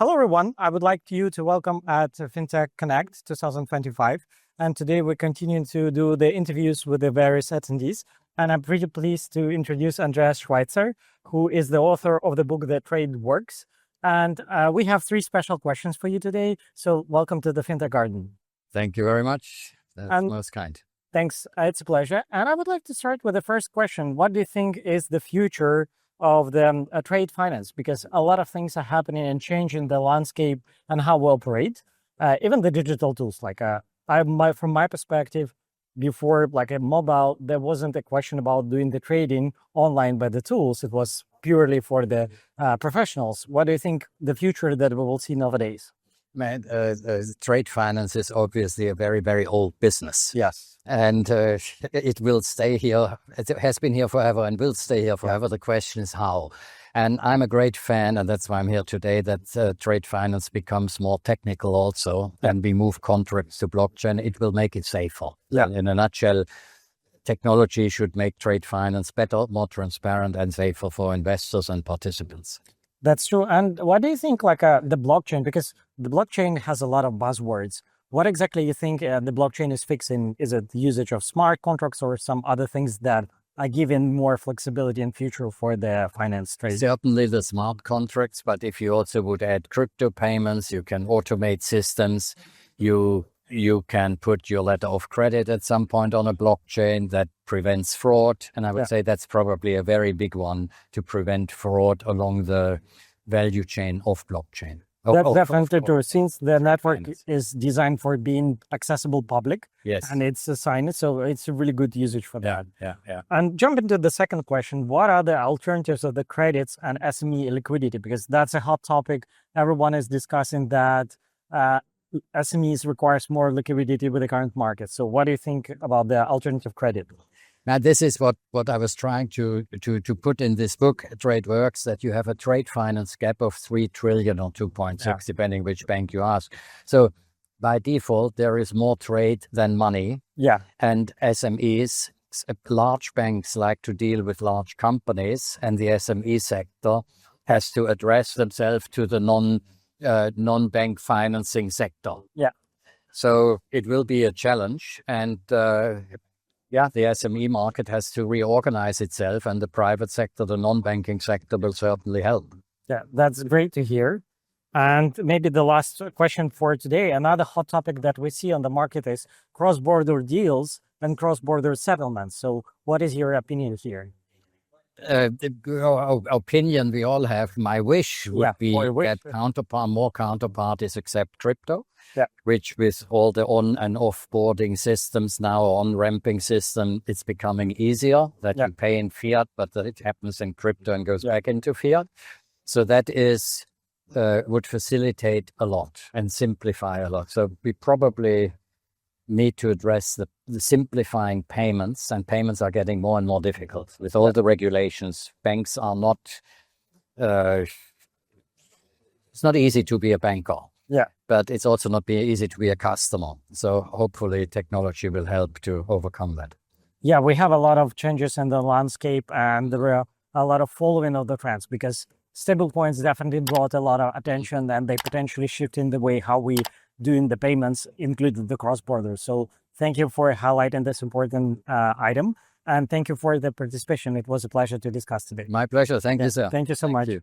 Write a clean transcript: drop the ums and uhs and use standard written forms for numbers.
Hello, everyone. I would like you to welcome at Fintech Connect 2025. And today we're continuing to do the interviews with the various attendees. And I'm pretty pleased to introduce Andreas Schweitzer, who is the author of the book, The Trade Works. And we have 3 special questions for you today. So welcome to the Fintech Garden. Thank you very much. That's most kind. Thanks. It's a pleasure. And I would like to start with the first question. What do you think is the future of the trade finance? Because a lot of things are happening and changing the landscape and how we operate. Even the digital tools, like from my perspective, before like a mobile, there wasn't a question about doing the trading online by the tools. It was purely for the professionals. What do you think the future that we will see nowadays? Man, trade finance is obviously a very, very old business. Yes. And it will stay here. It has been here forever and will stay here forever. Yeah. The question is how. And I'm a great fan, and that's why I'm here today, that trade finance becomes more technical also, and we move contracts to blockchain. It will make it safer. Yeah. In a nutshell, technology should make trade finance better, more transparent and safer for investors and participants. That's true. And what do you think like the blockchain, because the blockchain has a lot of buzzwords. What exactly you think the blockchain is fixing? Is it the usage of smart contracts or some other things that are giving more flexibility and future for the finance trade? Certainly the smart contracts, but if you also would add crypto payments, you can automate systems, you can put your letter of credit at some point on a blockchain that prevents fraud. And I would say that's probably a very big one to prevent fraud along the value chain of blockchain. That's definitely true. Since the network is designed for being accessible public, yes, and it's assigned, so it's a really good usage for that. Yeah. And jump into the second question. What are the alternatives of the credits and SME liquidity? Because that's a hot topic. Everyone is discussing that. SMEs requires more liquidity with the current market. So what do you think about the alternative credit? Now, this is what I was trying to put in this book, Trade Works, that you have a trade finance gap of 3 trillion or 2.6, depending which bank you ask. So by default, there is more trade than money. Yeah. And SMEs, large banks like to deal with large companies, and the SME sector has to address themselves to the non-bank financing sector. Yeah. So it will be a challenge. And the SME market has to reorganize itself, and the private sector, the non-banking sector, will certainly help. Yeah, that's great to hear. And maybe the last question for today, another hot topic that we see on the market is cross-border deals and cross-border settlements. So what is your opinion here? Opinion we all have. My wish would be that more counterparties accept crypto, which with all the on and off boarding systems now, on ramping system, it's becoming easier that you pay in fiat, but that it happens in crypto and goes back into fiat. So that is would facilitate a lot and simplify a lot. So we probably need to address the simplifying payments, and payments are getting more and more difficult with all the regulations. Banks are not, it's not easy to be a banker. Yeah. But it's also not easy to be a customer. So hopefully technology will help to overcome that. Yeah, we have a lot of changes in the landscape, and there are a lot of following of the trends, because stablecoins definitely brought a lot of attention, and they potentially shift in the way how we doing the payments, including the cross-border. So thank you for highlighting this important item. And thank you for the participation. It was a pleasure to discuss today. My pleasure. Thank you, sir. Thank you so much. You.